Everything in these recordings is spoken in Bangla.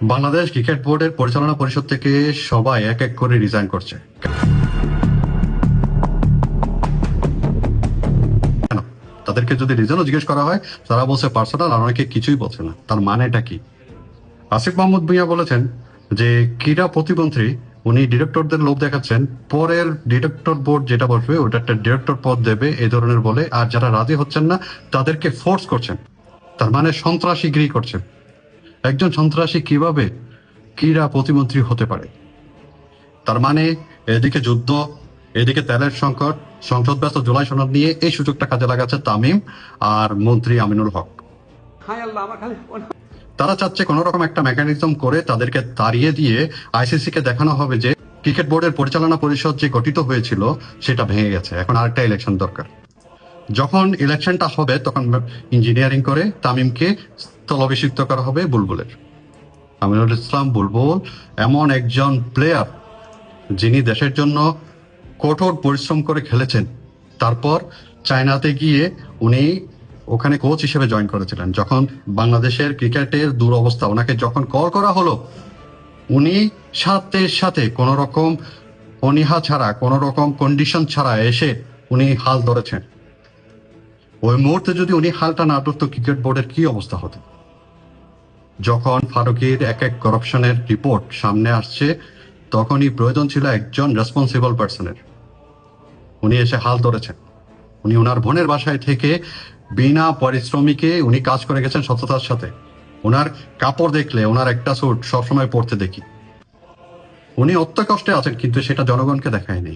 বাংলাদেশ ক্রিকেট বোর্ডের পরিচালনা পরিষদ থেকে সবাই এক এক করে রিজাইন করছে। কেন? তাদেরকে যদি রিজনও জিজ্ঞেস করা হয় তারা বলছে পার্সোনাল, আর অনেকে কিছুই বলছে না। তার মানেটা কি? আসিফ মাহমুদ ভুঁইয়া বলেছেন যে ক্রীড়া প্রতিমন্ত্রী উনি ডিরেক্টরদের লোভ দেখাচ্ছেন, পরের ডিরেক্টর বোর্ড যেটা বসবে ওটা একটা ডিরেক্টর পদ দেবে এই ধরনের বলে, আর যারা রাজি হচ্ছেন না তাদেরকে ফোর্স করছেন। তার মানে সন্ত্রাসীগিরি করছেন। একজন সন্ত্রাসী কিভাবে ক্রীড়া প্রতিমন্ত্রী হতে পারে? তার মানে এদিকে যুদ্ধ, এদিকে তেলের সংকট, সংসদ ব্যস্ত জুলাই সনদ নিয়ে এই সুযোগটা কাজে লাগাচ্ছে তামিম আর মন্ত্রী আমিনুল হক। তারা চাচ্ছে কোন রকম একটা মেকানিজম করে তাদেরকে তাড়িয়ে দিয়ে আইসিসি কে দেখানো হবে যে ক্রিকেট বোর্ডের পরিচালনা পরিষদ যে গঠিত হয়েছিল সেটা ভেঙে গেছে, এখন আরেকটা ইলেকশন দরকার। যখন ইলেকশনটা হবে তখন ইঞ্জিনিয়ারিং করে তামিমকে স্থলাভিষিক্ত করা হবে বুলবুলের। আমিনুল ইসলাম বুলবুল এমন একজন প্লেয়ার যিনি দেশের জন্য কঠোর পরিশ্রম করে খেলেছেন। তারপর চায়নাতে গিয়ে উনি ওখানে কোচ হিসেবে জয়েন করেছিলেন। যখন বাংলাদেশের ক্রিকেটের দুরবস্থা, ওনাকে যখন কল করা হলো উনি সাথে সাথে কোন রকম অনীহা ছাড়া, কোন রকম কন্ডিশন ছাড়া এসে উনি হাল ধরেছেন। ওই মুহূর্তে যদি উনি হালটা না ধরতো ক্রিকেট বোর্ডের কি অবস্থা হতো? যখন ফারুকের এক এক করাপশনের রিপোর্ট সামনে আসছে তখনই প্রয়োজন ছিল একজন রেসপন্সিবল পার্সনের। উনি এসে হাল ধরেছেন। উনি ওনার বোনের বাসায় থেকে বিনা পরিশ্রমিকে উনি কাজ করে গেছেন সততার সাথে। ওনার কাপড় দেখলে ওনার একটা স্যুট সবসময় পরতে দেখি। উনি অত্য কষ্টে আছেন কিন্তু সেটা জনগণকে দেখায়নি।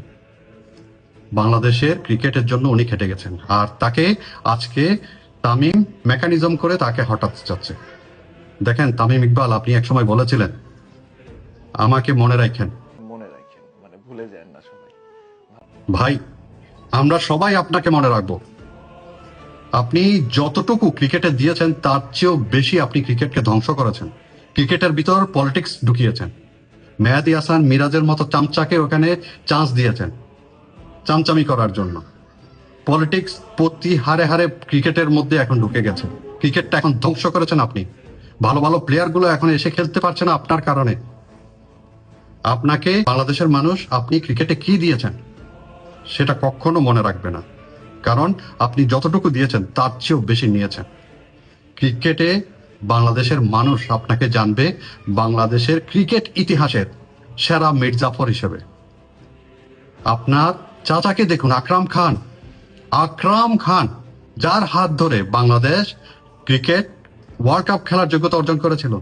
বাংলাদেশের ক্রিকেটের জন্য উনি খেটে গেছেন, আর তাকে আজকে তামিম মেকানিজম করে তাকে হটাতে চাচ্ছে। দেখেন তামিম ইকবাল, আপনি একসময় বলেছিলেন আমাকে মনে রাখেন, মানে ভুলে যান না সবাই। ভাই আমরা সবাই আপনাকে মনে রাখবো। আপনি যতটুকু ক্রিকেটে দিয়েছেন তার চেয়েও বেশি আপনি ক্রিকেটকে ধ্বংস করেছেন। ক্রিকেটের ভিতর পলিটিক্স ঢুকিয়েছেন। মেহেদী হাসান মিরাজের মতো চামচাকে ওখানে চান্স দিয়েছেন চামচামি করার জন্য। পলিটিক্স প্রতি হারে হারে ক্রিকেটের মধ্যে এখন ঢুকে গেছে। ক্রিকেটটা এখন ধ্বংস করেছেন আপনি। ভালো ভালো প্লেয়ার গুলো এখন এসে খেলতে পারছে না আপনার কারণে। আপনাকে বাংলাদেশের মানুষ আপনি ক্রিকেটে কি দিয়েছেন সেটা কখনো মনে রাখবে না, কারণ আপনি যতটুকু দিয়েছেন তার চেয়েও বেশি নিয়েছেন। ক্রিকেটে বাংলাদেশের মানুষ আপনাকে জানবে বাংলাদেশের ক্রিকেট ইতিহাসের সেরা মির্জাফর হিসেবে। আপনার চাচাকে দেখুন, আকরাম খান, যার হাত ধরে বাংলাদেশ ক্রিকেট ওয়ার্ল্ড কাপ খেলার যোগ্যতা অর্জন করেছিল।